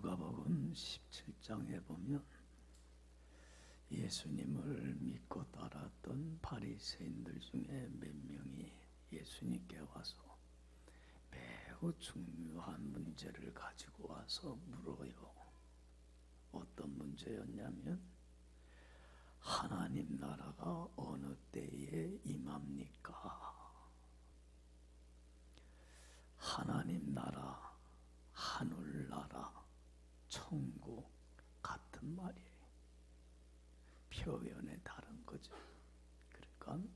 누가복음 17장에 보면 예수님을 믿고 따랐던 바리새인들 중에 몇 명이 예수님께 와서 매우 중요한 문제를 가지고 와서 물어요. 어떤 문제였냐면 하나님 나라가 어느 때에 임합니까? 하나님 나라, 하늘나라, 천국 같은 말이에요. 표현에 다른 거죠. 그러니까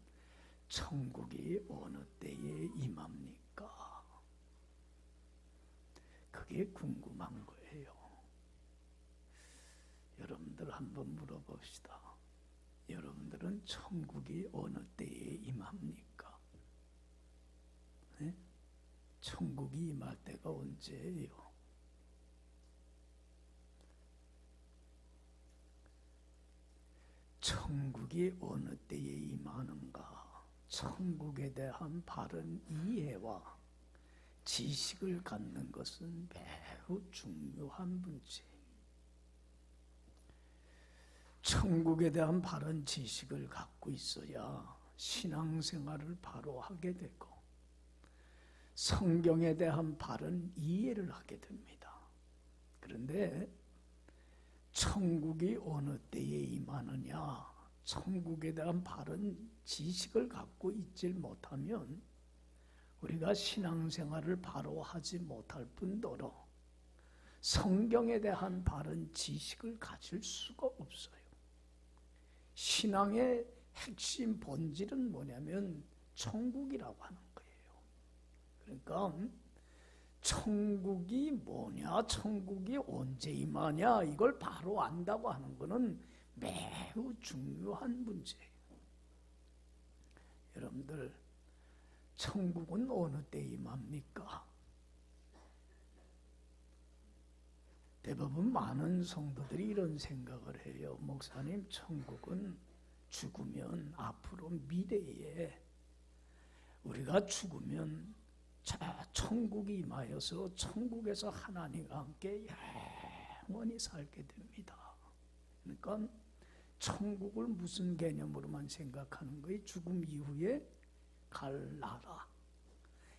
천국이 어느 때에 임합니까? 그게 궁금한 거예요. 여러분들 한번 물어봅시다. 여러분들은 천국이 어느 때에 임합니까? 네? 천국이 임할 때가 언제예요? 천국이 어느 때에 임하는가? 천국에 대한 바른 이해와 지식을 갖는 것은 매우 중요한 문제예요. 천국에 대한 바른 지식을 갖고 있어야 신앙생활을 바로 하게 되고 성경에 대한 바른 이해를 하게 됩니다. 그런데 천국이 어느 때에 임하느냐, 천국에 대한 바른 지식을 갖고 있질 못하면 우리가 신앙생활을 바로 하지 못할 뿐더러 성경에 대한 바른 지식을 가질 수가 없어요. 신앙의 핵심 본질은 뭐냐면 천국이라고 하는 거예요. 그러니까 천국이 뭐냐, 천국이 언제 임하냐, 이걸 바로 안다고 하는 것은 매우 중요한 문제예요. 여러분들, 천국은 어느 때 임합니까? 대부분 많은 성도들이 이런 생각을 해요. 목사님, 천국은 죽으면 앞으로 미래에 우리가 죽으면 천국이 임하여서 천국에서 하나님과 함께 영원히 살게 됩니다. 그러니까 천국을 무슨 개념으로만 생각하는 거예요? 죽음 이후에 갈 나라,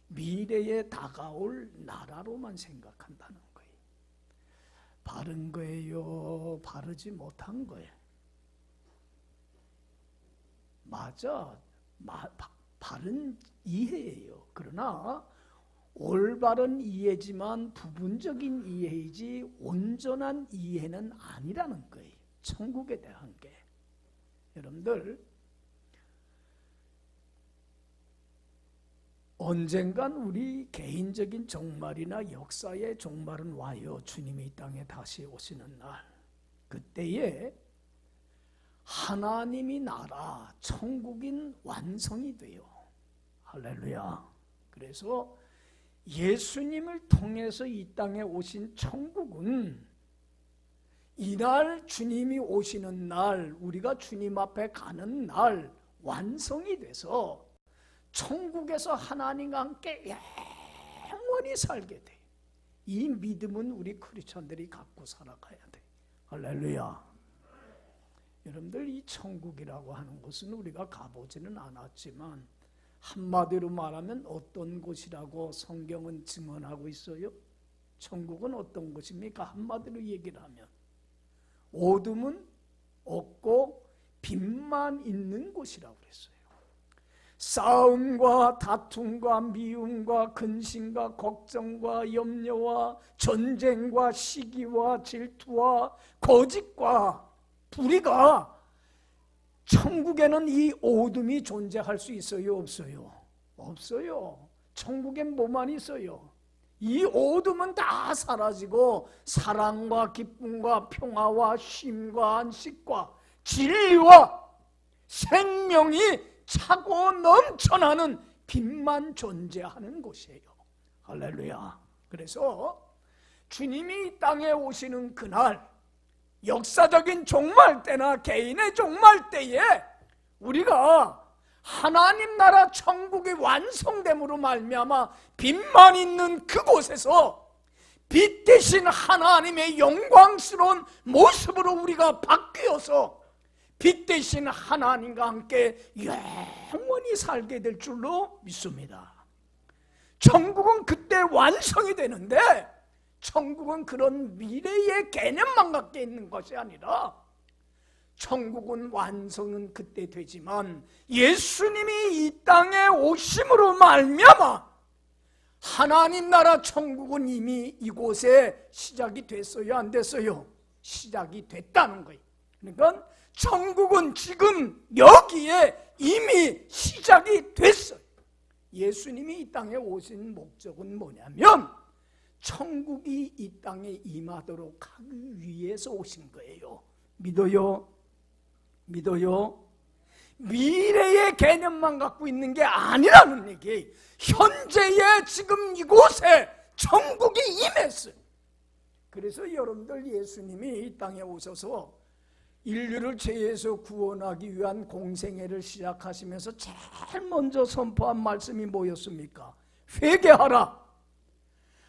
미래에 다가올 나라로만 생각한다는 거예요. 바른 거예요? 바르지 못한 거예요? 맞아, 바른 이해예요. 그러나 올바른 이해지만 부분적인 이해이지 온전한 이해는 아니라는 거예요. 천국에 대한 게. 여러분들, 언젠간 우리 개인적인 종말이나 역사의 종말은 와요. 주님이 이 땅에 다시 오시는 날. 그때에 하나님이 나라, 천국인 완성이 돼요. 할렐루야. 그래서 예수님을 통해서 이 땅에 오신 천국은 이날 주님이 오시는 날, 우리가 주님 앞에 가는 날 완성이 돼서 천국에서 하나님과 함께 영원히 살게 돼. 이 믿음은 우리 크리스천들이 갖고 살아가야 돼. 할렐루야. 여러분들, 이 천국이라고 하는 곳은 우리가 가보지는 않았지만 한마디로 말하면 어떤 곳이라고 성경은 증언하고 있어요? 천국은 어떤 곳입니까? 한마디로 얘기를 하면 어둠은 없고 빛만 있는 곳이라고 그랬어요. 싸움과 다툼과 미움과 근심과 걱정과 염려와 전쟁과 시기와 질투와 거짓과 불의가, 천국에는 이 어둠이 존재할 수 있어요? 없어요? 없어요. 천국엔 뭐만 있어요? 이 어둠은 다 사라지고 사랑과 기쁨과 평화와 쉼과 안식과 진리와 생명이 차고 넘쳐나는 빛만 존재하는 곳이에요. 할렐루야. 그래서 주님이 이 땅에 오시는 그날, 역사적인 종말 때나 개인의 종말 때에 우리가 하나님 나라 천국이 완성됨으로 말미암아 빛만 있는 그곳에서 빛 대신 하나님의 영광스러운 모습으로 우리가 바뀌어서 빛 대신 하나님과 함께 영원히 살게 될 줄로 믿습니다. 천국은 그때 완성이 되는데, 천국은 그런 미래의 개념만 갖게 있는 것이 아니라 천국은 완성은 그때 되지만 예수님이 이 땅에 오심으로 말미암아 하나님 나라 천국은 이미 이곳에 시작이 됐어요, 안 됐어요? 시작이 됐다는 거예요. 그러니까 천국은 지금 여기에 이미 시작이 됐어요. 예수님이 이 땅에 오신 목적은 뭐냐면 천국이 이 땅에 임하도록 하기 위해서 오신 거예요. 믿어요? 믿어요? 미래의 개념만 갖고 있는 게 아니라는 얘기. 현재의 지금 이곳에 천국이 임했어요. 그래서 여러분들, 예수님이 이 땅에 오셔서 인류를 죄에서 구원하기 위한 공생애를 시작하시면서 제일 먼저 선포한 말씀이 뭐였습니까? 회개하라,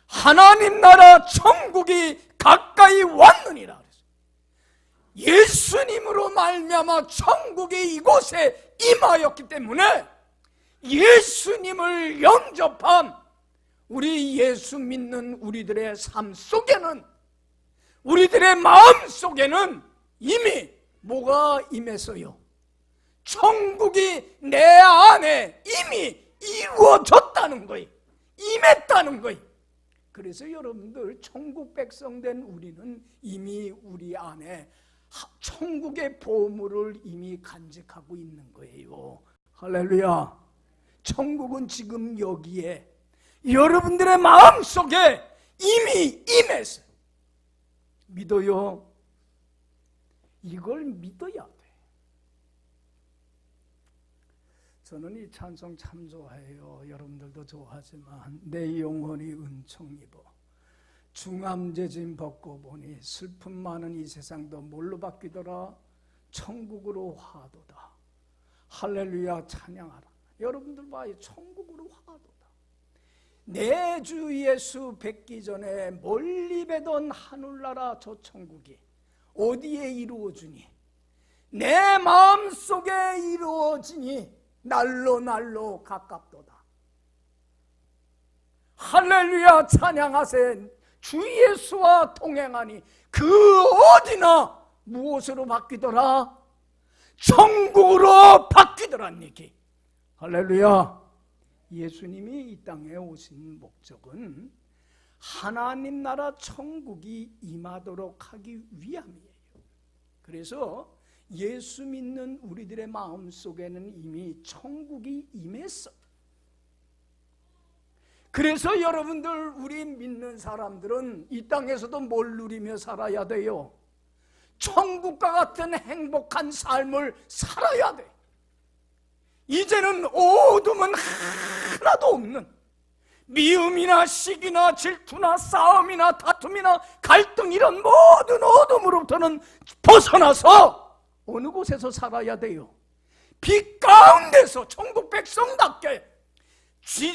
하나님 나라 천국이 가까이 왔느니라. 예수님으로 말미암아 천국이 이곳에 임하였기 때문에 예수님을 영접한 우리 예수 믿는 우리들의 삶 속에는, 우리들의 마음 속에는 이미 뭐가 임했어요? 천국이 내 안에 이미 이루어졌다는 거예요. 임했다는 거예요. 그래서 여러분들, 천국 백성 된 우리는 이미 우리 안에 천국의 보물을 이미 간직하고 있는 거예요. 할렐루야. 천국은 지금 여기에 여러분들의 마음속에 이미 임했어요. 믿어요? 이걸 믿어야 돼. 저는 이 찬송 참 좋아해요. 여러분들도 좋아하지만 내 영혼이 은총 입어 중암제진 벗고 보니 슬픔 많은 이 세상도 뭘로 바뀌더라? 천국으로 화도다. 할렐루야, 찬양하라. 여러분들 봐요. 천국으로 화도다. 내 주 예수 뵙기 전에 멀리 뵈던 하늘나라 저 천국이 어디에 이루어지니? 내 마음속에 이루어지니 날로 날로 가깝도다. 할렐루야, 찬양하세. 주 예수와 동행하니 그 어디나 무엇으로 바뀌더라? 천국으로 바뀌더란 얘기. 할렐루야. 예수님이 이 땅에 오신 목적은 하나님 나라 천국이 임하도록 하기 위함이에요. 그래서 예수 믿는 우리들의 마음 속에는 이미 천국이 임했어. 그래서 여러분들, 우리 믿는 사람들은 이 땅에서도 뭘 누리며 살아야 돼요? 천국과 같은 행복한 삶을 살아야 돼. 이제는 어둠은 하나도 없는, 미움이나 시기나 질투나 싸움이나 다툼이나 갈등, 이런 모든 어둠으로부터는 벗어나서 어느 곳에서 살아야 돼요? 빛 가운데서 천국 백성답게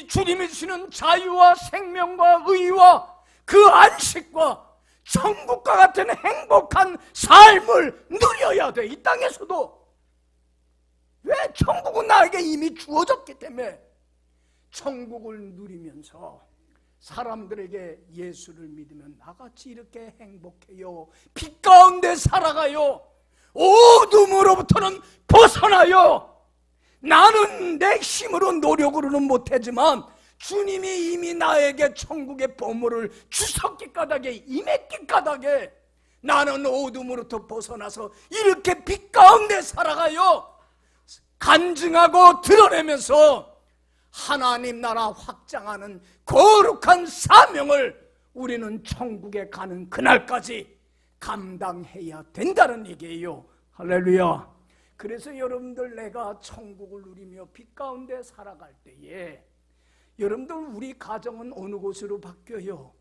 주님이 주시는 자유와 생명과 의와 그 안식과 천국과 같은 행복한 삶을 누려야 돼. 이 땅에서도. 왜? 천국은 나에게 이미 주어졌기 때문에. 천국을 누리면서 사람들에게 예수를 믿으면 나같이 이렇게 행복해요, 빛 가운데 살아가요, 어둠으로부터는 벗어나요. 나는 내 힘으로 노력으로는 못하지만 주님이 이미 나에게 천국의 보물을 주셨기 까닭에, 임했기 까닭에 나는 어둠으로부터 벗어나서 이렇게 빛 가운데 살아가요. 간증하고 드러내면서 하나님 나라 확장하는 거룩한 사명을 우리는 천국에 가는 그날까지 감당해야 된다는 얘기예요. 할렐루야. 그래서 여러분들, 내가 천국을 누리며 빛 가운데 살아갈 때에 여러분들, 우리 가정은 어느 곳으로 바뀌어요?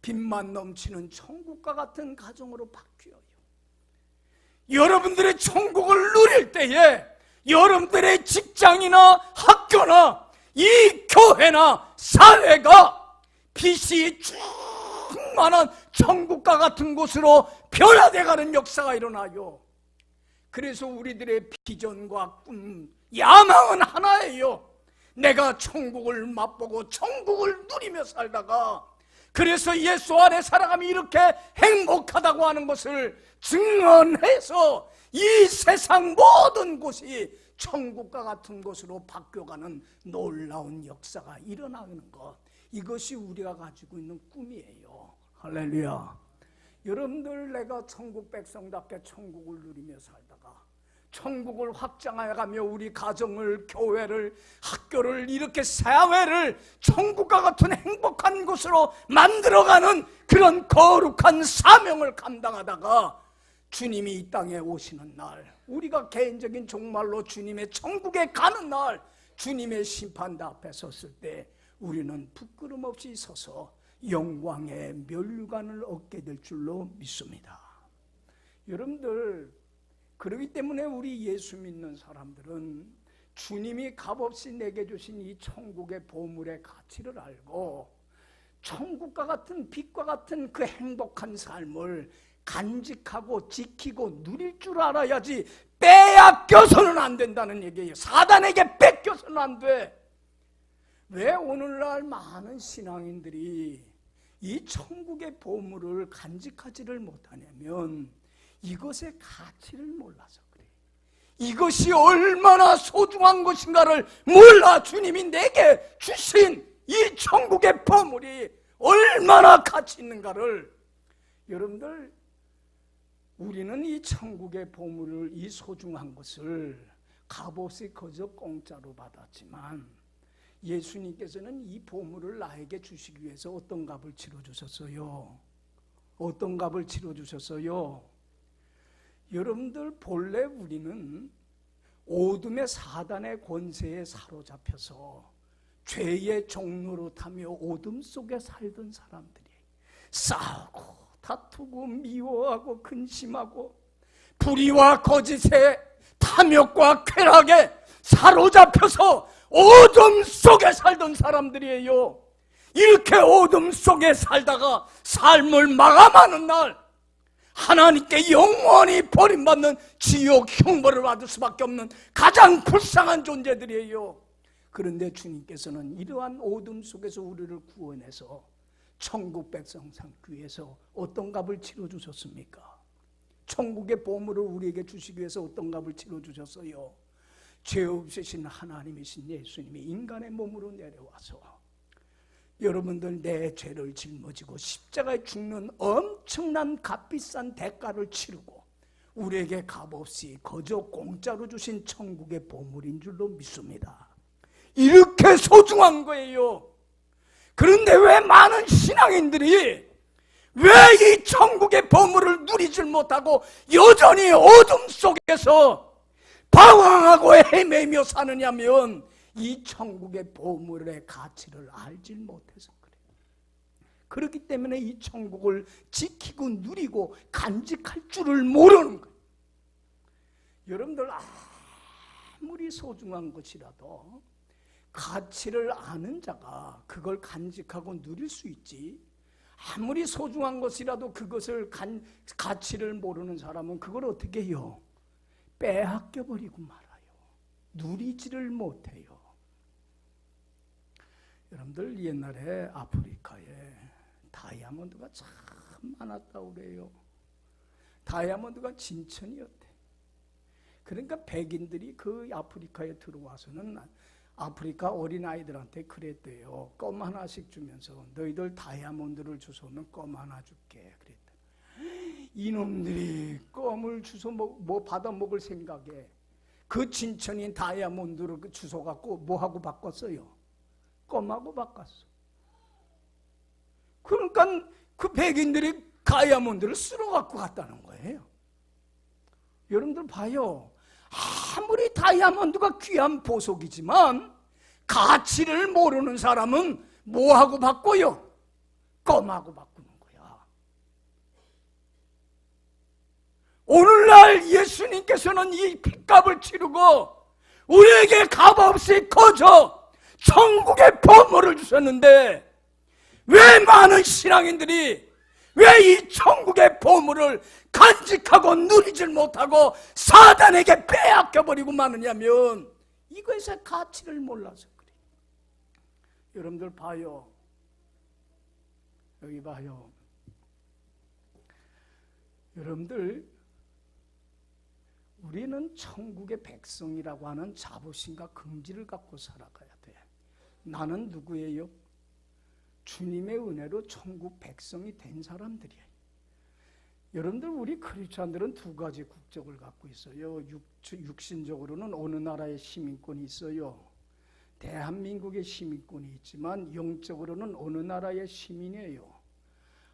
빛만 넘치는 천국과 같은 가정으로 바뀌어요. 여러분들의 천국을 누릴 때에 여러분들의 직장이나 학교나 이 교회나 사회가 빛이 쭉 충만한 천국과 같은 곳으로 변화되어가는 역사가 일어나요. 그래서 우리들의 비전과 꿈, 야망은 하나예요. 내가 천국을 맛보고 천국을 누리며 살다가, 그래서 예수 안에 살아가면 이렇게 행복하다고 하는 것을 증언해서 이 세상 모든 곳이 천국과 같은 곳으로 바뀌어가는 놀라운 역사가 일어나는 것, 이것이 우리가 가지고 있는 꿈이에요. 할렐루야. 여러분들, 내가 천국 백성답게 천국을 누리며 살다가 천국을 확장해가며 우리 가정을, 교회를, 학교를, 이렇게 사회를 천국과 같은 행복한 곳으로 만들어가는 그런 거룩한 사명을 감당하다가 주님이 이 땅에 오시는 날, 우리가 개인적인 종말로 주님의 천국에 가는 날, 주님의 심판대 앞에 섰을 때 우리는 부끄럼 없이 서서 영광의 면류관을 얻게 될 줄로 믿습니다. 여러분들, 그렇기 때문에 우리 예수 믿는 사람들은 주님이 값없이 내게 주신 이 천국의 보물의 가치를 알고 천국과 같은 빛과 같은 그 행복한 삶을 간직하고 지키고 누릴 줄 알아야지 빼앗겨서는 안 된다는 얘기예요. 사단에게 뺏겨서는 안 돼. 왜 오늘날 많은 신앙인들이 이 천국의 보물을 간직하지를 못하냐면 이것의 가치를 몰라서 그래. 이것이 얼마나 소중한 것인가를 몰라. 주님이 내게 주신 이 천국의 보물이 얼마나 가치 있는가를. 여러분들, 우리는 이 천국의 보물을, 이 소중한 것을 값없이 거저 공짜로 받았지만 예수님께서는 이 보물을 나에게 주시기 위해서 어떤 값을 치러주셨어요? 어떤 값을 치러주셨어요? 여러분들, 본래 우리는 어둠의 사단의 권세에 사로잡혀서 죄의 종로로 타며 어둠 속에 살던 사람들이 싸우고 다투고 미워하고 근심하고 불의와 거짓의 탐욕과 쾌락에 사로잡혀서 어둠 속에 살던 사람들이에요. 이렇게 어둠 속에 살다가 삶을 마감하는 날 하나님께 영원히 버림받는 지옥 형벌을 받을 수밖에 없는 가장 불쌍한 존재들이에요. 그런데 주님께서는 이러한 어둠 속에서 우리를 구원해서 천국 백성 삼기 위해서 어떤 값을 치러주셨습니까? 천국의 보물을 우리에게 주시기 위해서 어떤 값을 치러주셨어요? 죄 없으신 하나님이신 예수님이 인간의 몸으로 내려와서 여러분들 내 죄를 짊어지고 십자가에 죽는 엄청난 값비싼 대가를 치르고 우리에게 값없이 거저 공짜로 주신 천국의 보물인 줄로 믿습니다. 이렇게 소중한 거예요. 그런데 왜 많은 신앙인들이 왜 이 천국의 보물을 누리질 못하고 여전히 어둠 속에서 방황하고 헤매며 사느냐면 이 천국의 보물의 가치를 알질 못해서 그래요. 그렇기 때문에 이 천국을 지키고 누리고 간직할 줄을 모르는 거예요. 여러분들, 아무리 소중한 것이라도 가치를 아는 자가 그걸 간직하고 누릴 수 있지, 아무리 소중한 것이라도 그것을 가치를 모르는 사람은 그걸 어떻게 해요? 빼앗겨버리고 말아요. 누리지를 못해요. 여러분들, 옛날에 아프리카에 다이아몬드가 참 많았다고 그래요. 다이아몬드가 진천이었대. 그러니까 백인들이 그 아프리카에 들어와서는 아프리카 어린아이들한테 그랬대요. 껌 하나씩 주면서 너희들 다이아몬드를 주워오면 껌 하나 줄게 그랬대. 이놈들이 껌을 주워 뭐 받아먹을 생각에 그 진천인 다이아몬드를 주워갖고 뭐하고 바꿨어요? 껌하고 바꿨어. 그러니까 그 백인들이 다이아몬드를 쓸어갖고 갔다는 거예요. 여러분들 봐요. 아무리 다이아몬드가 귀한 보석이지만 가치를 모르는 사람은 뭐하고 바꿔요? 껌하고 바꾸는 거야. 오늘날 예수님께서는 이 핏값을 치르고 우리에게 값없이 거저 천국의 보물을 주셨는데 왜 많은 신앙인들이 왜 이 천국의 보물을 간직하고 누리질 못하고 사단에게 빼앗겨버리고 마느냐면 이것의 가치를 몰라서 그래요. 여러분들 봐요. 여기 봐요. 여러분들, 우리는 천국의 백성이라고 하는 자부심과 긍지를 갖고 살아가야 돼. 나는 누구예요? 주님의 은혜로 천국 백성이 된 사람들이에요. 여러분들, 우리 크리스찬들은 두 가지 국적을 갖고 있어요. 육신적으로는 어느 나라의 시민권이 있어요. 대한민국의 시민권이 있지만 영적으로는 어느 나라의 시민이에요.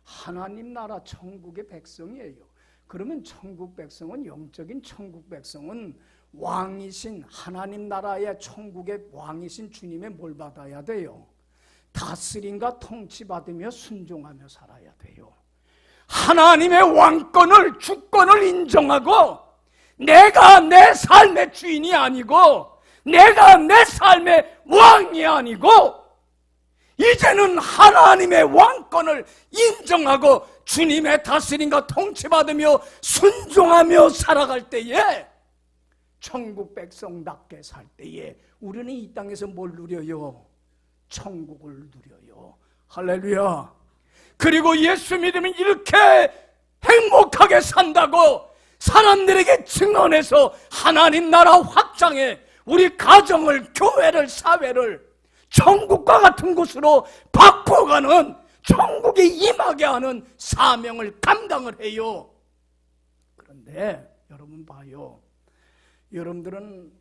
하나님 나라 천국의 백성이에요. 그러면 천국 백성은, 영적인 천국 백성은 왕이신 하나님 나라의 천국의 왕이신 주님의 뭘 받아야 돼요? 다스림과 통치받으며 순종하며 살아야 돼요. 하나님의 왕권을, 주권을 인정하고 내가 내 삶의 주인이 아니고 내가 내 삶의 왕이 아니고 이제는 하나님의 왕권을 인정하고 주님의 다스림과 통치받으며 순종하며 살아갈 때에, 천국 백성답게 살 때에 우리는 이 땅에서 뭘 누려요? 천국을 누려요. 할렐루야. 그리고 예수 믿으면 이렇게 행복하게 산다고 사람들에게 증언해서 하나님 나라 확장에 우리 가정을, 교회를, 사회를 천국과 같은 곳으로 바꿔가는, 천국에 임하게 하는 사명을 감당을 해요. 그런데 여러분 봐요. 여러분들은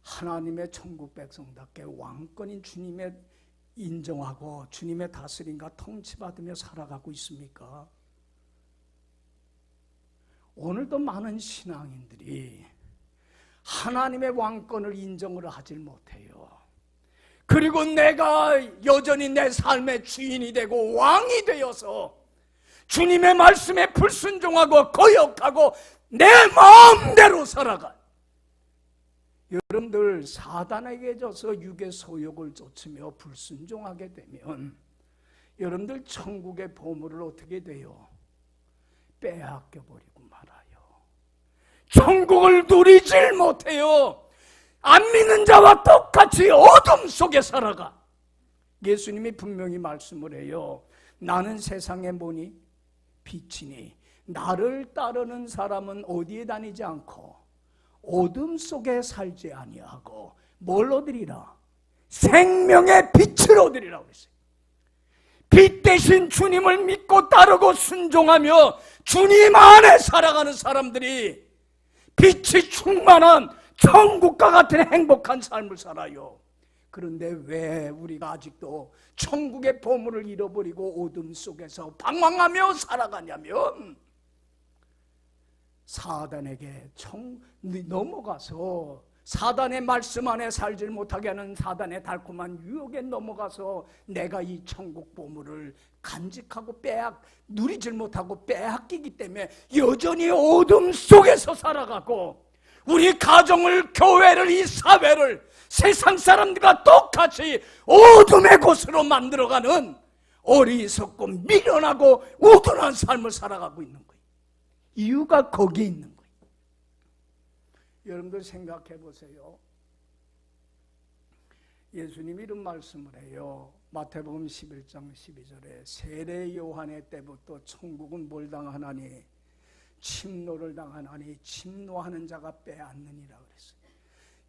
하나님의 천국 백성답게 왕권인 주님의 인정하고 주님의 다스림과 통치받으며 살아가고 있습니까? 오늘도 많은 신앙인들이 하나님의 왕권을 인정을 하질 못해요. 그리고 내가 여전히 내 삶의 주인이 되고 왕이 되어서 주님의 말씀에 불순종하고 거역하고 내 마음대로 살아가. 여러분들, 사단에게 져서 육의 소욕을 쫓으며 불순종하게 되면 여러분들 천국의 보물을 어떻게 돼요? 빼앗겨버리고 말아요. 천국을 누리질 못해요. 안 믿는 자와 똑같이 어둠 속에 살아가. 예수님이 분명히 말씀을 해요. 나는 세상에 뭐니? 빛이니 나를 따르는 사람은 어디에 다니지 않고 어둠 속에 살지 아니하고 뭘 얻으리라? 생명의 빛을 얻으리라고 그랬어요. 빛 대신 주님을 믿고 따르고 순종하며 주님 안에 살아가는 사람들이 빛이 충만한 천국과 같은 행복한 삶을 살아요. 그런데 왜 우리가 아직도 천국의 보물을 잃어버리고 어둠 속에서 방황하며 살아가냐면, 사단에게 넘어가서 사단의 말씀 안에 살질 못하게 하는 사단의 달콤한 유혹에 넘어가서 내가 이 천국 보물을 간직하고 누리질 못하고 빼앗기기 때문에 여전히 어둠 속에서 살아가고, 우리 가정을, 교회를, 이 사회를 세상 사람들과 똑같이 어둠의 곳으로 만들어가는 어리석고 미련하고 우둔한 삶을 살아가고 있는 거예요. 이유가 거기에 있는 거예요. 여러분들 생각해 보세요. 예수님이 이런 말씀을 해요. 마태복음 11장 12절에 세례 요한의 때부터 천국은 뭘 당하나니? 침노를 당하나니 침노하는 자가 빼앗느니라 그랬어요.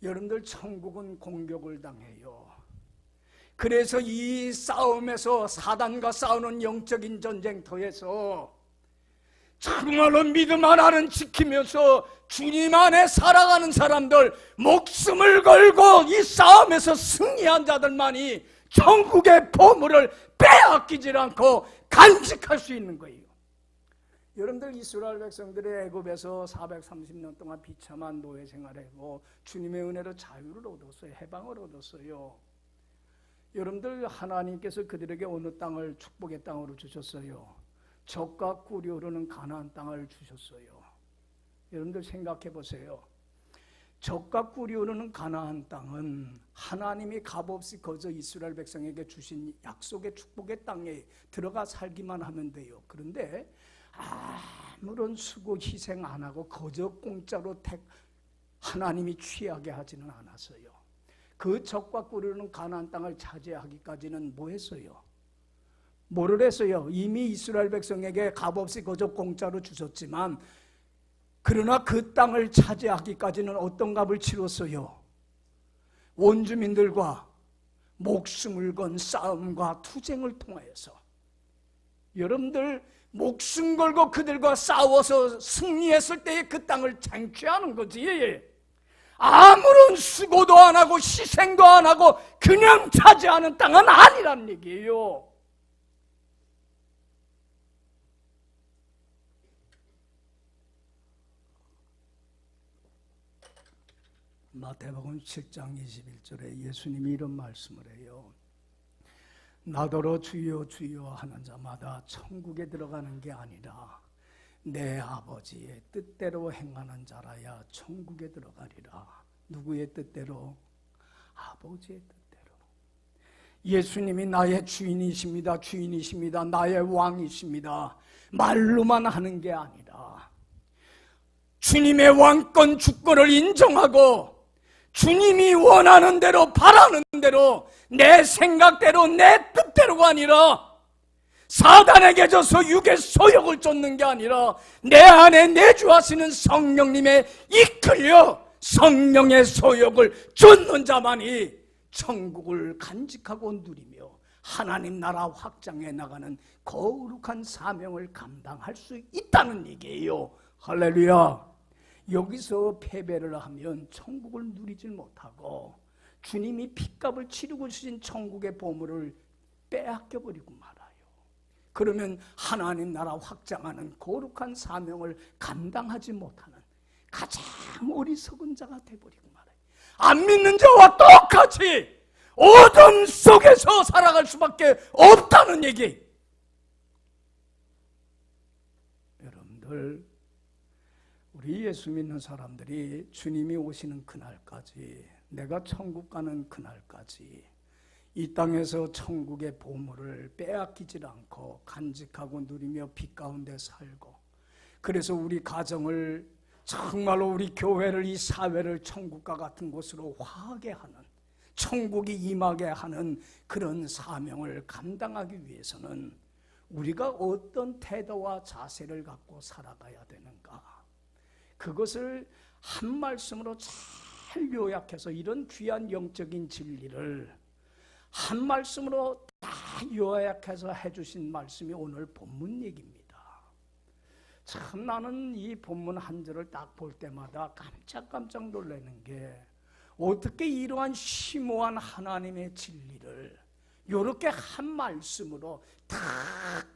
여러분들, 천국은 공격을 당해요. 그래서 이 싸움에서, 사단과 싸우는 영적인 전쟁터에서 정말로 믿음 하나는 지키면서 주님 안에 살아가는 사람들, 목숨을 걸고 이 싸움에서 승리한 자들만이 천국의 보물을 빼앗기질 않고 간직할 수 있는 거예요. 여러분들, 이스라엘 백성들이 애굽에서 430년 동안 비참한 노예 생활하고 주님의 은혜로 자유를 얻었어요. 해방을 얻었어요. 여러분들, 하나님께서 그들에게 어느 땅을 축복의 땅으로 주셨어요? 젖과 꿀이 흐르는 가나안 땅을 주셨어요. 여러분들 생각해 보세요. 젖과 꿀이 흐르는 가나안 땅은 하나님이 값없이 거저 이스라엘 백성에게 주신 약속의 축복의 땅에 들어가 살기만 하면 돼요. 그런데 아무런 수고 희생 안 하고 거저 공짜로 하나님이 취하게 하지는 않았어요. 그 젖과 꿀이 흐르는 가나안 땅을 차지하기까지는 뭐 했어요? 뭐를 했어요? 이미 이스라엘 백성에게 값없이 거저 공짜로 주셨지만, 그러나 그 땅을 차지하기까지는 어떤 값을 치렀어요? 원주민들과 목숨을 건 싸움과 투쟁을 통하여서. 여러분들 목숨 걸고 그들과 싸워서 승리했을 때에 그 땅을 쟁취하는 거지, 아무런 수고도 안 하고 희생도 안 하고 그냥 차지하는 땅은 아니란 얘기예요. 마태복음 7장 21절에 예수님이 이런 말씀을 해요. 나더러 주여 주여 하는 자마다 천국에 들어가는 게 아니라 내 아버지의 뜻대로 행하는 자라야 천국에 들어가리라. 누구의 뜻대로? 아버지의 뜻대로. 예수님이 나의 주인이십니다. 주인이십니다. 나의 왕이십니다. 말로만 하는 게 아니라 주님의 왕권 주권을 인정하고 주님이 원하는 대로 바라는 대로 내 생각대로 내 뜻대로가 아니라 사단에게 져서 육의 소욕을 쫓는 게 아니라 내 안에 내주하시는 성령님의 이끌려 성령의 소욕을 쫓는 자만이 천국을 간직하고 누리며 하나님 나라 확장해 나가는 거룩한 사명을 감당할 수 있다는 얘기예요. 할렐루야. 여기서 패배를 하면 천국을 누리질 못하고 주님이 핏값을 치르고 주신 천국의 보물을 빼앗겨버리고 말아요. 그러면 하나님 나라 확장하는 거룩한 사명을 감당하지 못하는 가장 어리석은 자가 되어버리고 말아요. 안 믿는 자와 똑같이 어둠 속에서 살아갈 수밖에 없다는 얘기. 여러분들, 우리 예수 믿는 사람들이 주님이 오시는 그날까지, 내가 천국 가는 그날까지 이 땅에서 천국의 보물을 빼앗기질 않고 간직하고 누리며 빛 가운데 살고, 그래서 우리 가정을 정말로 우리 교회를, 이 사회를 천국과 같은 곳으로 화하게 하는, 천국이 임하게 하는 그런 사명을 감당하기 위해서는 우리가 어떤 태도와 자세를 갖고 살아가야 되는가, 그것을 한 말씀으로 잘 요약해서, 이런 귀한 영적인 진리를 한 말씀으로 다 요약해서 해주신 말씀이 오늘 본문 얘기입니다. 참 나는 이 본문 한 절을 딱 볼 때마다 깜짝깜짝 놀라는 게, 어떻게 이러한 심오한 하나님의 진리를 이렇게 한 말씀으로 다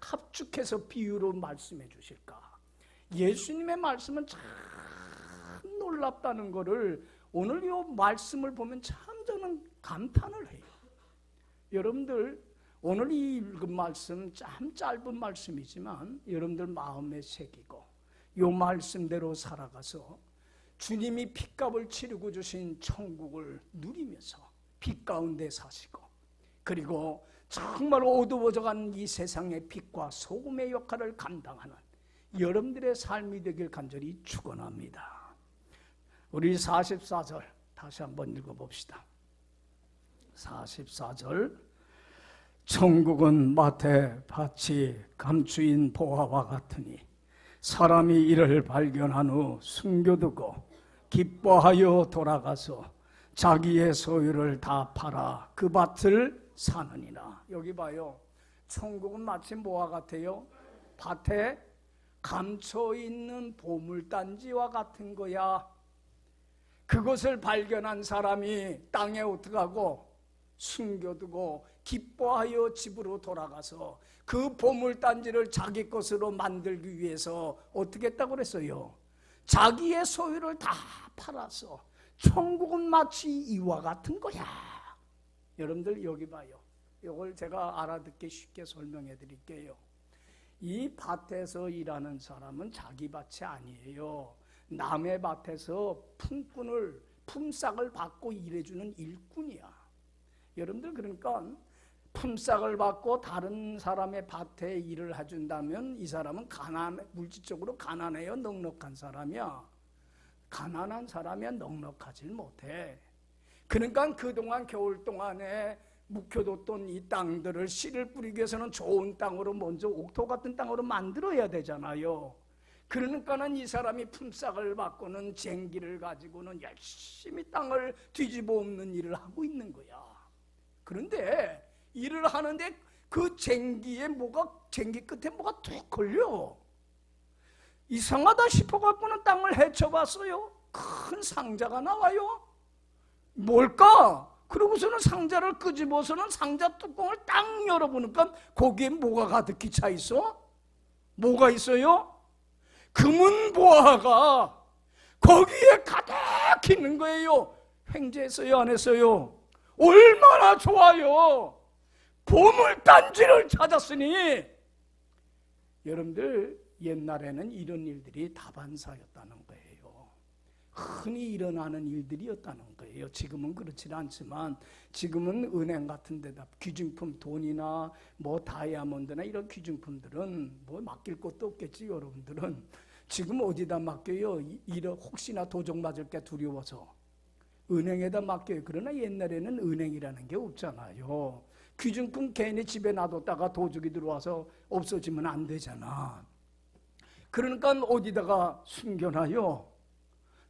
합축해서 비유로 말씀해 주실까. 예수님의 말씀은 참 놀랍다는 것을 오늘 이 말씀을 보면 참 저는 감탄을 해요. 여러분들, 오늘 이 읽은 말씀 참 짧은 말씀이지만 여러분들 마음에 새기고 이 말씀대로 살아가서 주님이 핏값을 치르고 주신 천국을 누리면서 빛 가운데 사시고, 그리고 정말 어두워져간 이 세상의 빛과 소금의 역할을 감당하는 여러분들의 삶이 되길 간절히 축원합니다. 우리 44절 다시 한번 읽어봅시다. 44절, 천국은 마태 밭이 감추인 보화와 같으니 사람이 이를 발견한 후 숨겨두고 기뻐하여 돌아가서 자기의 소유를 다 팔아 그 밭을 사느니라. 여기 봐요. 천국은 마치 뭐와 같아요? 밭에 감춰있는 보물단지와 같은 거야. 그것을 발견한 사람이 땅에 어떻게 하고 숨겨두고 기뻐하여 집으로 돌아가서 그 보물단지를 자기 것으로 만들기 위해서 어떻게 했다고 그랬어요? 자기의 소유를 다 팔아서. 천국은 마치 이와 같은 거야. 여러분들 여기 봐요. 이걸 제가 알아듣기 쉽게 설명해 드릴게요. 이 밭에서 일하는 사람은 자기 밭이 아니에요. 남의 밭에서 품꾼을 품삯을 받고 일해주는 일꾼이야. 여러분들, 그러니까 품삯을 받고 다른 사람의 밭에 일을 해준다면 이 사람은 물질적으로 가난해요, 넉넉한 사람이야? 가난한 사람이야, 넉넉하질 못해. 그러니까 그동안 겨울 동안에 묵혀뒀던 이 땅들을 씨를 뿌리기 위해서는 좋은 땅으로 먼저 옥토 같은 땅으로 만들어야 되잖아요. 그러니까는 이 사람이 품삯을 받고는 쟁기를 가지고는 열심히 땅을 뒤집어 엎는 일을 하고 있는 거야. 그런데 일을 하는데 그 쟁기 끝에 뭐가 툭 걸려. 이상하다 싶어갖고는 땅을 헤쳐봤어요. 큰 상자가 나와요. 뭘까? 그러고서는 상자를 끄집어서는 상자 뚜껑을 딱 열어보니까 거기에 뭐가 가득히 차 있어? 뭐가 있어요? 금은 보화가 거기에 가득 있는 거예요. 횡재했어요, 안 했어요? 얼마나 좋아요. 보물단지를 찾았으니. 여러분들, 옛날에는 이런 일들이 다반사였다는 거예요. 흔히 일어나는 일들이었다는 거예요. 지금은 그렇지 않지만 지금은 은행 같은 데다 귀중품, 돈이나 뭐 다이아몬드나 이런 귀중품들은 뭐 맡길 것도 없겠지. 여러분들은 지금 어디다 맡겨요? 혹시나 도적 맞을 게 두려워서 은행에다 맡겨요. 그러나 옛날에는 은행이라는 게 없잖아요. 귀중품 괜히 집에 놔뒀다가 도적이 들어와서 없어지면 안 되잖아. 그러니까 어디다가 숨겨놔요?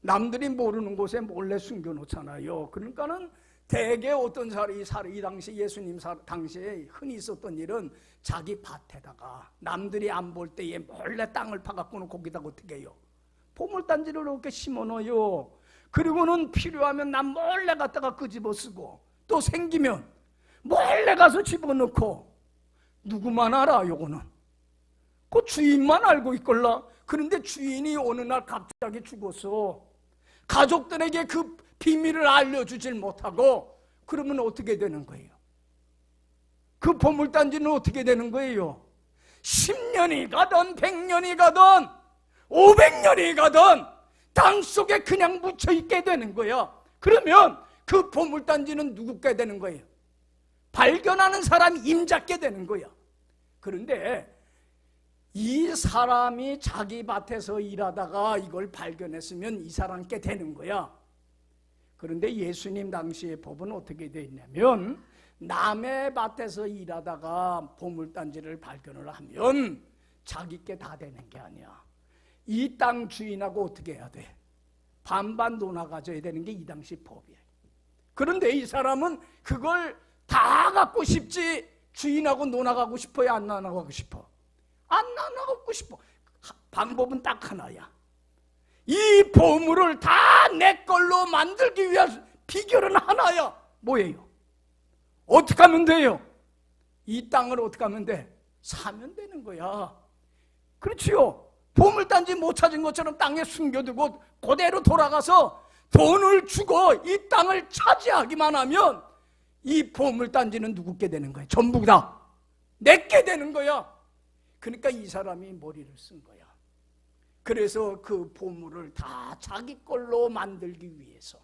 남들이 모르는 곳에 몰래 숨겨놓잖아요. 그러니까는 대개 어떤 사람이 이 당시 예수님 당시에 흔히 있었던 일은 자기 밭에다가 남들이 안 볼 때에 몰래 땅을 파갖고는 거기다가 어떻게 해요? 보물단지를 이렇게 심어놓어요. 그리고는 필요하면 난 몰래 갖다가 끄집어 쓰고 또 생기면 몰래 가서 집어넣고. 누구만 알아? 요거는 그 주인만 알고 있걸라. 그런데 주인이 어느 날 갑자기 죽어서 가족들에게 그 비밀을 알려주질 못하고 그러면 어떻게 되는 거예요? 그 보물단지는 어떻게 되는 거예요? 10년이 가든 100년이 가든 500년이 가든 땅속에 그냥 묻혀있게 되는 거야. 그러면 그 보물단지는 누구께 되는 거예요? 발견하는 사람이 임자께 되는 거야. 그런데 이 사람이 자기 밭에서 일하다가 이걸 발견했으면 이 사람께 되는 거야. 그런데 예수님 당시의 법은 어떻게 되어 있냐면 남의 밭에서 일하다가 보물단지를 발견을 하면 자기께 다 되는 게 아니야. 이 땅 주인하고 어떻게 해야 돼? 반반 논아 가져야 되는 게 이 당시 법이야. 그런데 이 사람은 그걸 다 갖고 싶지 주인하고 논아가고 싶어요? 안 논아가고 싶어? 안 나눠갖고 싶어. 방법은 딱 하나야. 이 보물을 다 내 걸로 만들기 위한 비결은 하나야. 뭐예요? 어떻게 하면 돼요? 이 땅을 어떻게 하면 돼? 사면 되는 거야. 그렇지요. 보물단지 못 찾은 것처럼 땅에 숨겨두고 그대로 돌아가서 돈을 주고 이 땅을 차지하기만 하면 이 보물단지는 누구께 되는 거야? 전부 다 내게 되는 거야. 그러니까 이 사람이 머리를 쓴 거야. 그래서 그 보물을 다 자기 걸로 만들기 위해서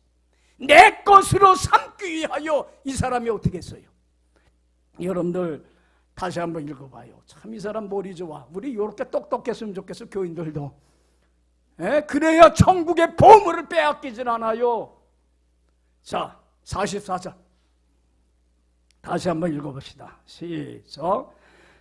내 것으로 삼기 위하여 이 사람이 어떻게 했어요? 여러분들 다시 한번 읽어봐요. 참 이 사람 머리 좋아. 우리 이렇게 똑똑했으면 좋겠어. 교인들도. 그래야 천국의 보물을 빼앗기질 않아요. 자, 44절 다시 한번 읽어봅시다. 시작.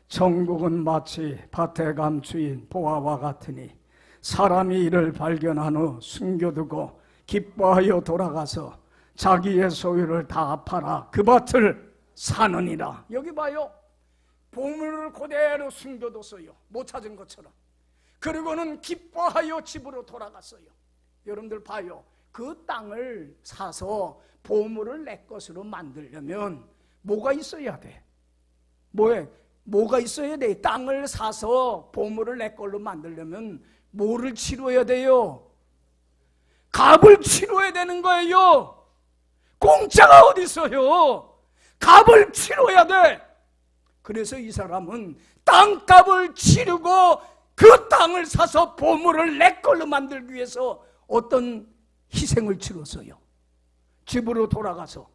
천국은 마치 밭에 간 주인 보아와 같으니 사람이 이를 발견한 후 숨겨두고 기뻐하여 돌아가서 자기의 소유를 다 팔아 그 밭을 사느니라. 여기 봐요. 보물을 그대로 숨겨뒀어요. 못 찾은 것처럼. 그리고는 기뻐하여 집으로 돌아갔어요. 여러분들 봐요. 그 땅을 사서 보물을 내 것으로 만들려면 뭐가 있어야 돼? 뭐가 있어야 돼? 땅을 사서 보물을 내 걸로 만들려면 뭐를 치러야 돼요? 값을 치러야 되는 거예요. 공짜가 어디 있어요? 값을 치러야 돼. 그래서 이 사람은 땅값을 치르고 그 땅을 사서 보물을 내 걸로 만들기 위해서 어떤 희생을 치렀어요? 집으로 돌아가서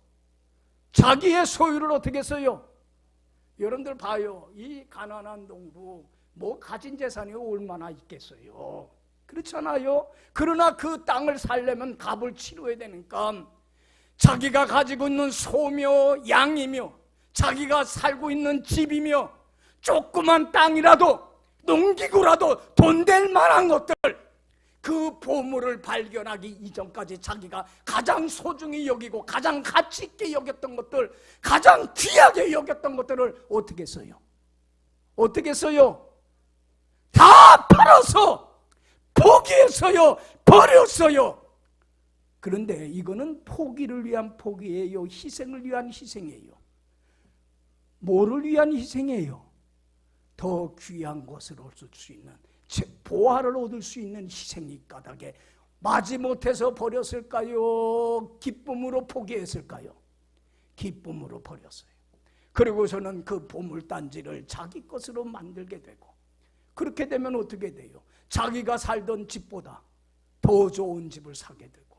자기의 소유를 어떻게 했어요? 여러분들 봐요. 이 가난한 농부 뭐 가진 재산이 얼마나 있겠어요? 그렇잖아요. 그러나 그 땅을 살려면 값을 치러야 되니까 자기가 가지고 있는 소며 양이며 자기가 살고 있는 집이며 조그만 땅이라도 농기구라도 돈 될 만한 것들, 그 보물을 발견하기 이전까지 자기가 가장 소중히 여기고 가장 가치 있게 여겼던 것들, 가장 귀하게 여겼던 것들을 어떻게 써요? 어떻게 써요? 다 팔아서 포기했어요. 버렸어요. 그런데 이거는 포기를 위한 포기예요? 희생을 위한 희생이에요? 뭐를 위한 희생이에요? 더 귀한 것을 얻을 수 있는, 즉 보화를 얻을 수 있는 희생이 까닭에 마지못해서 버렸을까요? 기쁨으로 포기했을까요? 기쁨으로 버렸어요. 그리고서는 그 보물단지를 자기 것으로 만들게 되고, 그렇게 되면 어떻게 돼요? 자기가 살던 집보다 더 좋은 집을 사게 되고,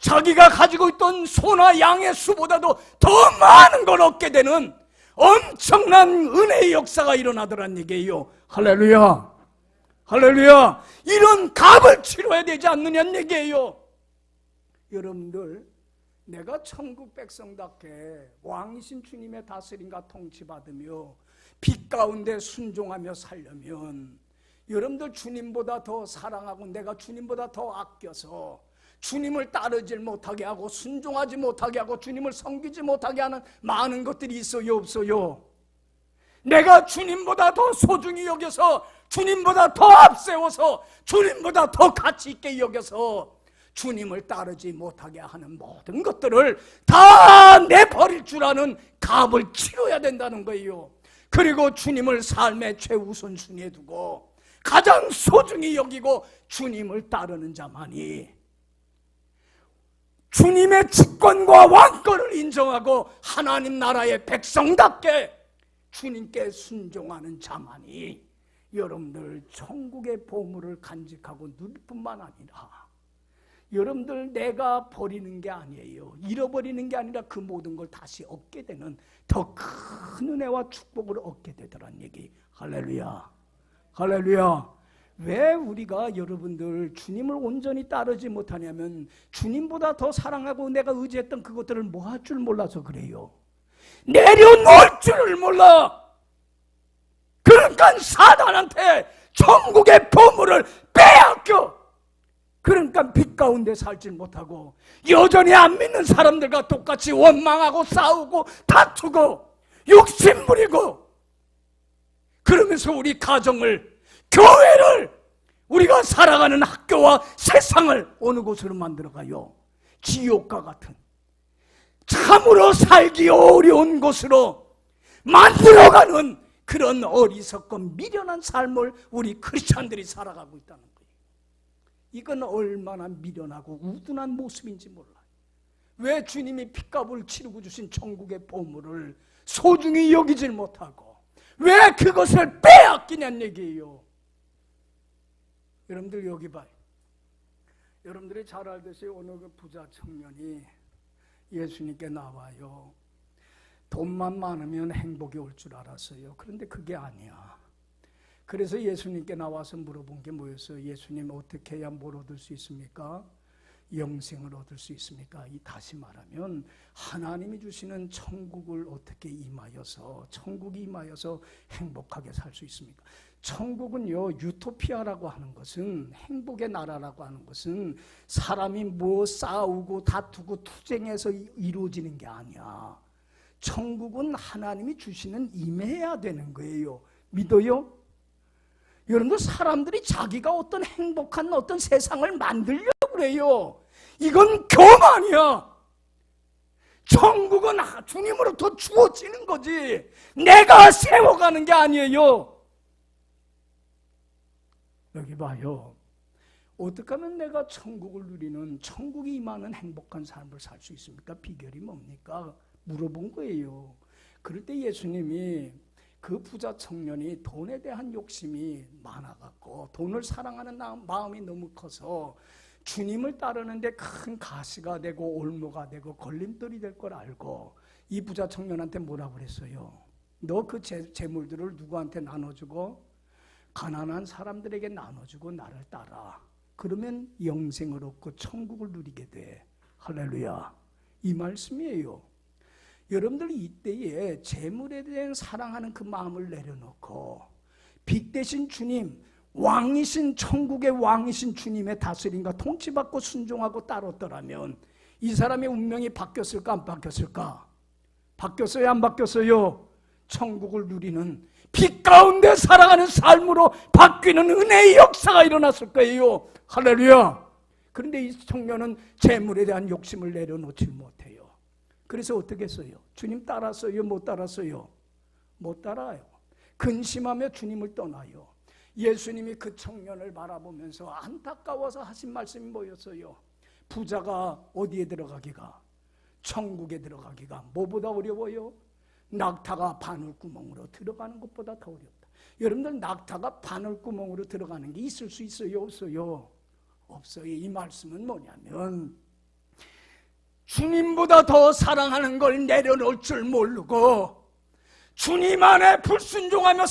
자기가 가지고 있던 소나 양의 수보다도 더 많은 걸 얻게 되는 엄청난 은혜의 역사가 일어나더란 얘기예요. 할렐루야, 할렐루야. 이런 값을 치러야 되지 않느냐는 얘기예요. 여러분들, 내가 천국 백성답게 왕이신 주님의 다스림과 통치받으며 빛 가운데 순종하며 살려면, 여러분들 주님보다 더 사랑하고 내가 주님보다 더 아껴서 주님을 따르지 못하게 하고 순종하지 못하게 하고 주님을 섬기지 못하게 하는 많은 것들이 있어요, 없어요? 내가 주님보다 더 소중히 여겨서 주님보다 더 앞세워서 주님보다 더 가치 있게 여겨서 주님을 따르지 못하게 하는 모든 것들을 다 내버릴 줄 아는 값을 치러야 된다는 거예요. 그리고 주님을 삶의 최우선순위에 두고 가장 소중히 여기고 주님을 따르는 자만이 주님의 직권과 왕권을 인정하고 하나님 나라의 백성답게 주님께 순종하는 자만이 여러분들 천국의 보물을 간직하고 누릴 뿐만 아니라, 여러분들 내가 버리는 게 아니에요. 잃어버리는 게 아니라 그 모든 걸 다시 얻게 되는 더 큰 은혜와 축복을 얻게 되더란 얘기. 할렐루야, 할렐루야. 왜 우리가 여러분들 주님을 온전히 따르지 못하냐면 주님보다 더 사랑하고 내가 의지했던 그것들을 뭐 할 줄 몰라서 그래요. 내려놓을 줄을 몰라. 그러니까 사단한테 천국의 보물을 빼앗겨. 그러니까 빛 가운데 살지 못하고 여전히 안 믿는 사람들과 똑같이 원망하고 싸우고 다투고 욕심 부리고, 그러면서 우리 가정을, 교회를, 우리가 살아가는 학교와 세상을 어느 곳으로 만들어가요? 지옥과 같은, 참으로 살기 어려운 곳으로 만들어가는 그런 어리석고 미련한 삶을 우리 크리스찬들이 살아가고 있다는 거예요. 이건 얼마나 미련하고 우둔한 모습인지 몰라요. 왜 주님이 핏값을 치르고 주신 천국의 보물을 소중히 여기질 못하고 왜 그것을 빼앗기냐는 얘기예요. 여러분들 여기 봐요. 여러분들이 잘 알듯이 어느 그 부자 청년이 예수님께 나와요. 돈만 많으면 행복이 올 줄 알았어요. 그런데 그게 아니야. 그래서 예수님께 나와서 물어본 게 뭐였어요? 예수님, 어떻게 해야 뭘 얻을 수 있습니까? 영생을 얻을 수 있습니까? 다시 말하면 하나님이 주시는 천국을 어떻게 임하여서, 천국이 임하여서 행복하게 살 수 있습니까? 천국은요, 유토피아라고 하는 것은, 행복의 나라라고 하는 것은 사람이 뭐 싸우고 다투고 투쟁해서 이루어지는 게 아니야. 천국은 하나님이 주시는 임해야 되는 거예요. 믿어요? 여러분들, 사람들이 자기가 어떤 행복한 어떤 세상을 만들려고 그래요. 이건 교만이야. 천국은 주님으로부터 주어지는 거지 내가 세워가는 게 아니에요. 여기 봐요. 어떻게 하면 내가 천국을 누리는, 천국이 임하는 행복한 삶을 살 수 있습니까? 비결이 뭡니까? 물어본 거예요. 그럴 때 예수님이 그 부자 청년이 돈에 대한 욕심이 많아갖고 돈을 사랑하는 마음이 너무 커서 주님을 따르는데 큰 가시가 되고 올무가 되고 걸림돌이 될 걸 알고 이 부자 청년한테 뭐라고 그랬어요? 너 그 재물들을 누구한테 나눠주고 가난한 사람들에게 나눠주고 나를 따라. 그러면 영생을 얻고 천국을 누리게 돼. 할렐루야. 이 말씀이에요. 여러분들 이때에 재물에 대한 사랑하는 그 마음을 내려놓고 빚 대신 주님, 왕이신 천국의 왕이신 주님의 다스림과 통치받고 순종하고 따랐더라면 이 사람의 운명이 바뀌었을까 안 바뀌었을까? 바뀌었어요 안 바뀌었어요? 천국을 누리는 빛 가운데 살아가는 삶으로 바뀌는 은혜의 역사가 일어났을 거예요. 할렐루야. 그런데 이 청년은 재물에 대한 욕심을 내려놓지 못해요. 그래서 어떻게 했어요? 주님 따랐어요? 못 따랐어요? 못 따라요. 근심하며 주님을 떠나요. 예수님이 그 청년을 바라보면서 안타까워서 하신 말씀이 뭐였어요? 부자가 어디에 들어가기가? 천국에 들어가기가 뭐보다 어려워요? 낙타가 바늘구멍으로 들어가는 것보다 더 어렵다. 여러분들 낙타가 바늘구멍으로 들어가는 게 있을 수 있어요? 없어요? 없어요. 이 말씀은 뭐냐면 주님보다 더 사랑하는 걸 내려놓을 줄 모르고 주님 안에 불순종하며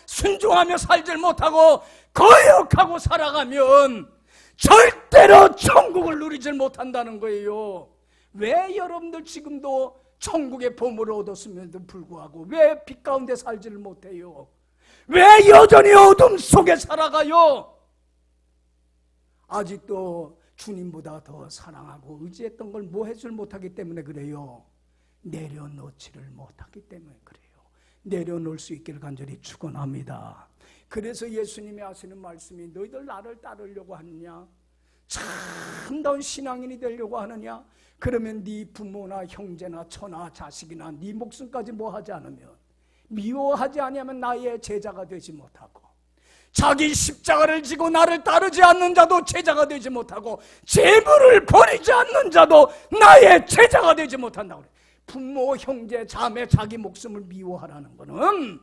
순종하며 살질 못하고 거역하고 살아가면 절대로 천국을 누리질 못한다는 거예요. 왜 여러분들 지금도 천국의 보물을 얻었음에도 불구하고 왜 빛 가운데 살지를 못해요? 왜 여전히 어둠 속에 살아가요? 아직도 주님보다 더 사랑하고 의지했던 걸 뭐 해줄 못하기 때문에 그래요. 내려놓지를 못하기 때문에 그래요. 내려놓을 수 있기를 간절히 축원합니다. 그래서 예수님이 하시는 말씀이 너희들 나를 따르려고 하느냐? 참다운 신앙인이 되려고 하느냐? 그러면 네 부모나 형제나 처나 자식이나 네 목숨까지 뭐 하지 않으면 미워하지 아니하면 나의 제자가 되지 못하고 자기 십자가를 지고 나를 따르지 않는 자도 제자가 되지 못하고 재물을 버리지 않는 자도 나의 제자가 되지 못한다고 그래요. 부모, 형제, 자매, 자기 목숨을 미워하라는 것은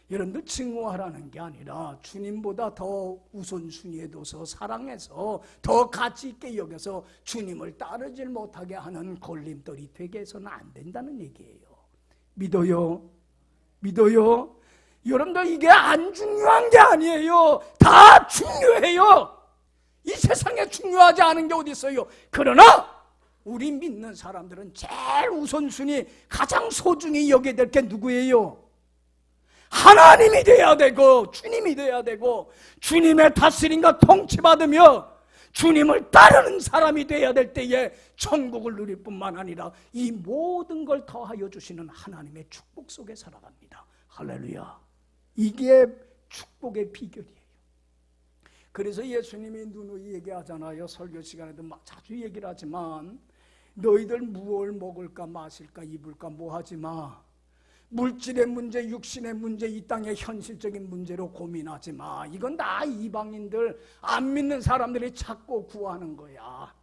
여러분들 증오하라는 게 아니라 주님보다 더 우선순위에 둬서 사랑해서 더 가치 있게 여겨서 주님을 따르지 못하게 하는 걸림돌이 되게 해서는 안 된다는 얘기예요. 믿어요? 믿어요? 여러분들 이게 안 중요한 게 아니에요. 다 중요해요. 이 세상에 중요하지 않은 게 어디 있어요. 그러나 우리 믿는 사람들은 제일 우선순위 가장 소중히 여겨야 될 게 누구예요? 하나님이 돼야 되고 주님이 돼야 되고 주님의 다스림과 통치받으며 주님을 따르는 사람이 돼야 될 때에 천국을 누릴 뿐만 아니라 이 모든 걸 더하여 주시는 하나님의 축복 속에 살아갑니다. 할렐루야. 이게 축복의 비결이에요. 그래서 예수님이 누누이 얘기하잖아요. 설교 시간에도 자주 얘기를 하지만 너희들 무엇을 먹을까 마실까 입을까 뭐 하지 마. 물질의 문제, 육신의 문제, 이 땅의 현실적인 문제로 고민하지 마. 이건 다 이방인들, 안 믿는 사람들이 찾고 구하는 거야.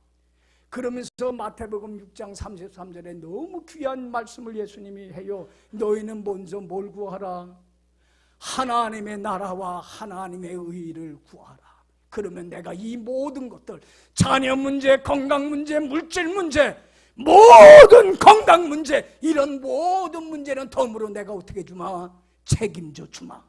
그러면서 마태복음 6장 33절에 너무 귀한 말씀을 예수님이 해요. 너희는 먼저 뭘 구하라? 하나님의 나라와 하나님의 의를 구하라. 그러면 내가 이 모든 것들, 자녀 문제, 건강 문제, 물질 문제, 모든 건강 문제, 이런 모든 문제는 덤으로 내가 어떻게 주마? 책임져 주마.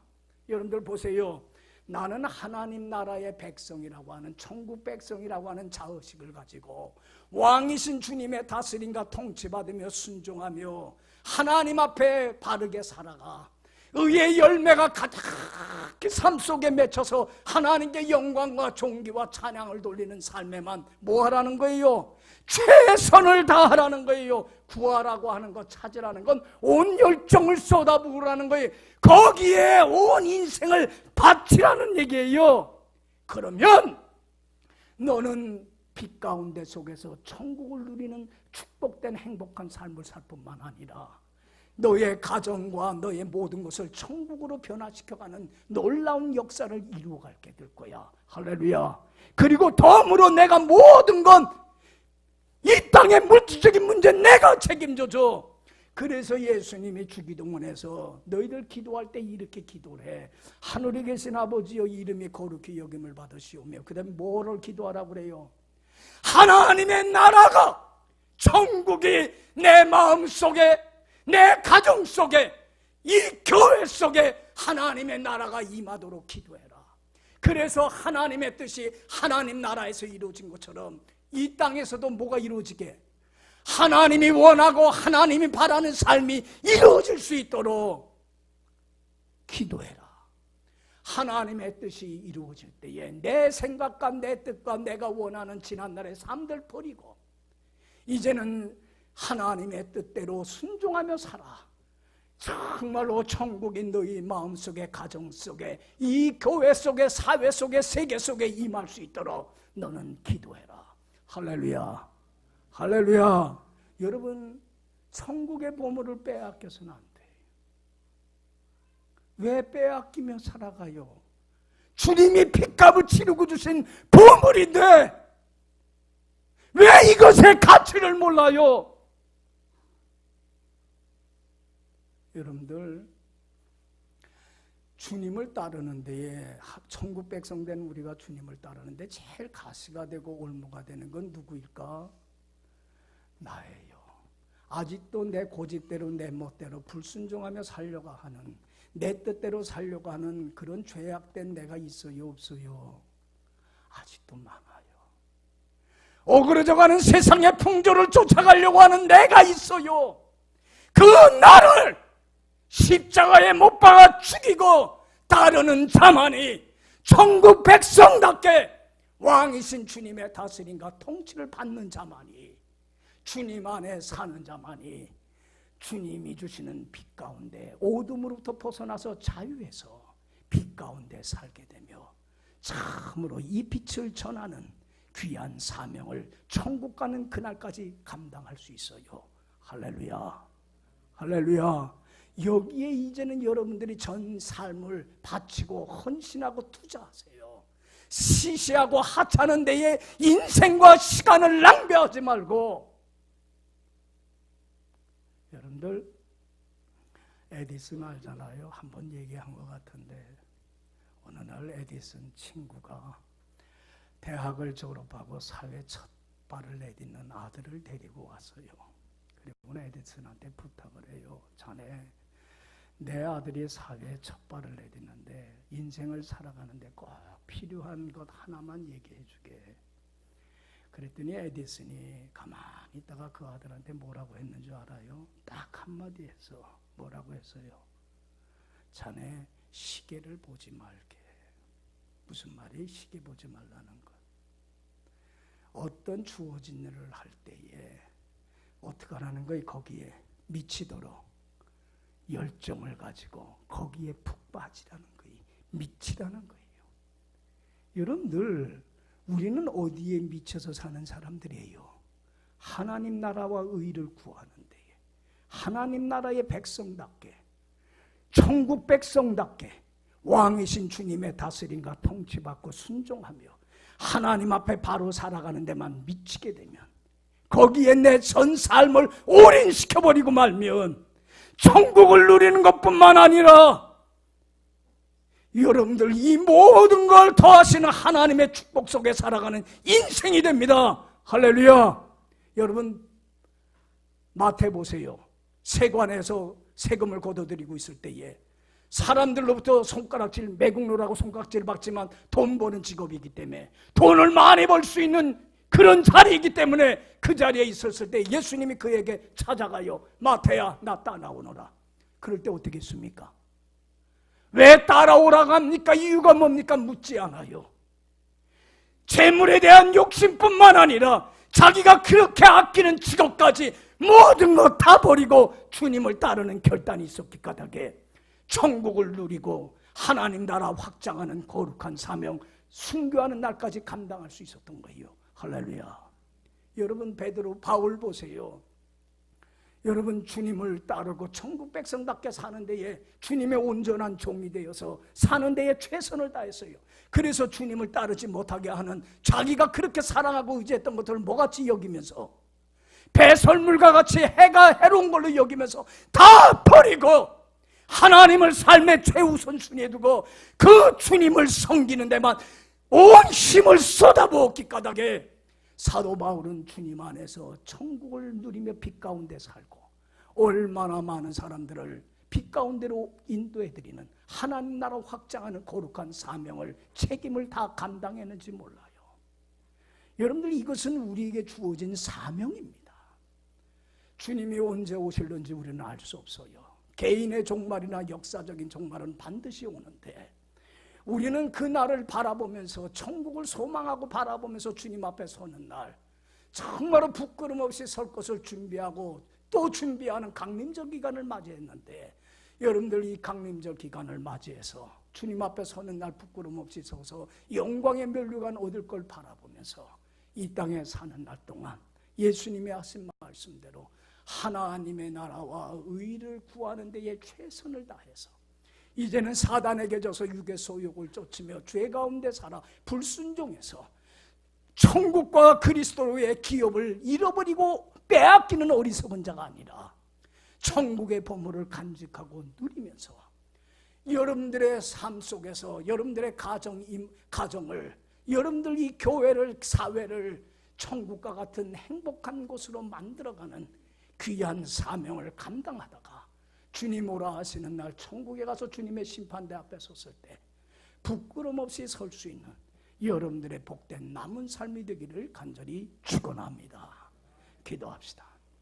여러분들 보세요. 나는 하나님 나라의 백성이라고 하는, 천국 백성이라고 하는 자의식을 가지고 왕이신 주님의 다스림과 통치받으며 순종하며 하나님 앞에 바르게 살아가 의의 열매가 가득히 삶 속에 맺혀서 하나님께 영광과 존귀와 찬양을 돌리는 삶에만 뭐 하라는 거예요? 최선을 다하라는 거예요. 구하라고 하는 것, 찾으라는 건 온 열정을 쏟아부으라는 거예요. 거기에 온 인생을 바치라는 얘기예요. 그러면 너는 빛 가운데 속에서 천국을 누리는 축복된 행복한 삶을 살 뿐만 아니라 너의 가정과 너의 모든 것을 천국으로 변화시켜가는 놀라운 역사를 이루어가게 될 거야. 할렐루야. 그리고 덤으로 내가 모든 건 이 땅의 물질적인 문제 내가 책임져줘. 그래서 예수님이 주기도문에서 너희들 기도할 때 이렇게 기도를 해. 하늘에 계신 아버지여 이름이 거룩히 여김을 받으시오며, 그 다음에 뭐를 기도하라고 그래요? 하나님의 나라가, 천국이 내 마음속에, 내 가정 속에, 이 교회 속에 하나님의 나라가 임하도록 기도해라. 그래서 하나님의 뜻이 하나님 나라에서 이루어진 것처럼 이 땅에서도 뭐가 이루어지게? 하나님이 원하고 하나님이 바라는 삶이 이루어질 수 있도록 기도해라. 하나님의 뜻이 이루어질 때에 내 생각과 내 뜻과 내가 원하는 지난날의 삶들 버리고 이제는 하나님의 뜻대로 순종하며 살아. 정말로 천국이 너희 마음속에, 가정 속에, 이 교회 속에, 사회 속에, 세계 속에 임할 수 있도록 너는 기도해라. 할렐루야, 할렐루야. 여러분, 천국의 보물을 빼앗겨서는 안 돼. 왜 빼앗기며 살아가요? 주님이 핏값을 치르고 주신 보물인데 왜 이것의 가치를 몰라요? 여러분들, 주님을 따르는 데에, 천국 백성 된 우리가 주님을 따르는데 제일 가시가 되고 올무가 되는 건 누구일까? 나예요. 아직도 내 고집대로, 내 멋대로 불순종하며 살려고 하는, 내 뜻대로 살려고 하는 그런 죄악된 내가 있어요, 없어요? 아직도 많아요. 오그러져가는 세상의 풍조를 쫓아가려고 하는 내가 있어요. 그 나를 십자가에 못 박아 죽이고 따르는 자만이 천국 백성답게 왕이신 주님의 다스림과 통치를 받는 자만이, 주님 안에 사는 자만이 주님이 주시는 빛 가운데, 어둠으로부터 벗어나서 자유해서 빛 가운데 살게 되며 참으로 이 빛을 전하는 귀한 사명을 천국 가는 그날까지 감당할 수 있어요. 할렐루야, 할렐루야. 여기에 이제는 여러분들이 전 삶을 바치고 헌신하고 투자하세요. 시시하고 하찮은 데에 인생과 시간을 낭비하지 말고. 여러분들, 에디슨 알잖아요. 한번 얘기한 것 같은데 어느 날 에디슨 친구가 대학을 졸업하고 사회 첫 발을 내딛는 아들을 데리고 왔어요. 그리고 에디슨한테 부탁을 해요. 자네, 내 아들이 사회에 첫 발을 내딛는데 인생을 살아가는데 꼭 필요한 것 하나만 얘기해 주게. 그랬더니 에디슨이 가만히 있다가 그 아들한테 뭐라고 했는 줄 알아요? 딱 한마디 해서 뭐라고 했어요? 자네 시계를 보지 말게. 무슨 말이 시계 보지 말라는 것? 어떤 주어진 일을 할 때에 어떻게 하라는 거예요? 거기에 미치도록 열정을 가지고 거기에 푹 빠지라는 거예요. 미치라는 거예요. 여러분들, 우리는 어디에 미쳐서 사는 사람들이에요? 하나님 나라와 의를 구하는 데에, 하나님 나라의 백성답게, 천국 백성답게 왕이신 주님의 다스림과 통치받고 순종하며 하나님 앞에 바로 살아가는 데만 미치게 되면, 거기에 내 전 삶을 올인시켜버리고 말면 천국을 누리는 것뿐만 아니라 여러분들 이 모든 걸 더하시는 하나님의 축복 속에 살아가는 인생이 됩니다. 할렐루야. 여러분, 마태 보세요. 세관에서 세금을 걷어들이고 있을 때에 사람들로부터 손가락질, 매국노라고 손가락질을 받지만 돈 버는 직업이기 때문에, 돈을 많이 벌 수 있는 그런 자리이기 때문에 그 자리에 있었을 때 예수님이 그에게 찾아가요. 마태야, 나 따라오너라. 그럴 때 어떻게 했습니까? 왜 따라오라고 합니까? 이유가 뭡니까? 묻지 않아요. 재물에 대한 욕심뿐만 아니라 자기가 그렇게 아끼는 직업까지 모든 것 다 버리고 주님을 따르는 결단이 있었기 까닭에 천국을 누리고 하나님 나라 확장하는 거룩한 사명, 순교하는 날까지 감당할 수 있었던 거예요. 할렐루야. 여러분, 베드로, 바울 보세요. 여러분, 주님을 따르고 천국 백성답게 사는 데에 주님의 온전한 종이 되어서 사는 데에 최선을 다했어요. 그래서 주님을 따르지 못하게 하는, 자기가 그렇게 사랑하고 의지했던 것들을 뭐같이 여기면서 배설물과 같이 해가 해로운 걸로 여기면서 다 버리고 하나님을 삶의 최우선순위에 두고 그 주님을 섬기는 데만 온 힘을 쏟아부었기 까닭에 사도 바울은 주님 안에서 천국을 누리며 빛 가운데 살고 얼마나 많은 사람들을 빛 가운데로 인도해드리는 하나님 나라 확장하는 거룩한 사명을, 책임을 다 감당했는지 몰라요. 여러분들, 이것은 우리에게 주어진 사명입니다. 주님이 언제 오실는지 우리는 알 수 없어요. 개인의 종말이나 역사적인 종말은 반드시 오는데 우리는 그 날을 바라보면서, 천국을 소망하고 바라보면서 주님 앞에 서는 날, 정말로 부끄럼 없이 설 것을 준비하고 또 준비하는 강림절 기간을 맞이했는데, 여러분들 이 강림절 기간을 맞이해서 주님 앞에 서는 날 부끄럼 없이 서서 영광의 면류관 얻을 걸 바라보면서 이 땅에 사는 날 동안 예수님이 하신 말씀대로 하나님의 나라와 의를 구하는 데에 최선을 다해서 이제는 사단에게 져서 육의 소욕을 쫓으며 죄 가운데 살아 불순종해서 천국과 그리스도의 기업을 잃어버리고 빼앗기는 어리석은 자가 아니라 천국의 보물을 간직하고 누리면서 여러분들의 삶 속에서 여러분들의 가정을, 여러분들 이 교회를, 사회를 천국과 같은 행복한 곳으로 만들어가는 귀한 사명을 감당하다가 주님 오라 하시는 날 천국에 가서 주님의 심판대 앞에 섰을 때 부끄럼 없이 설 수 있는 여러분들의 복된 남은 삶이 되기를 간절히 축원합니다. 기도합시다.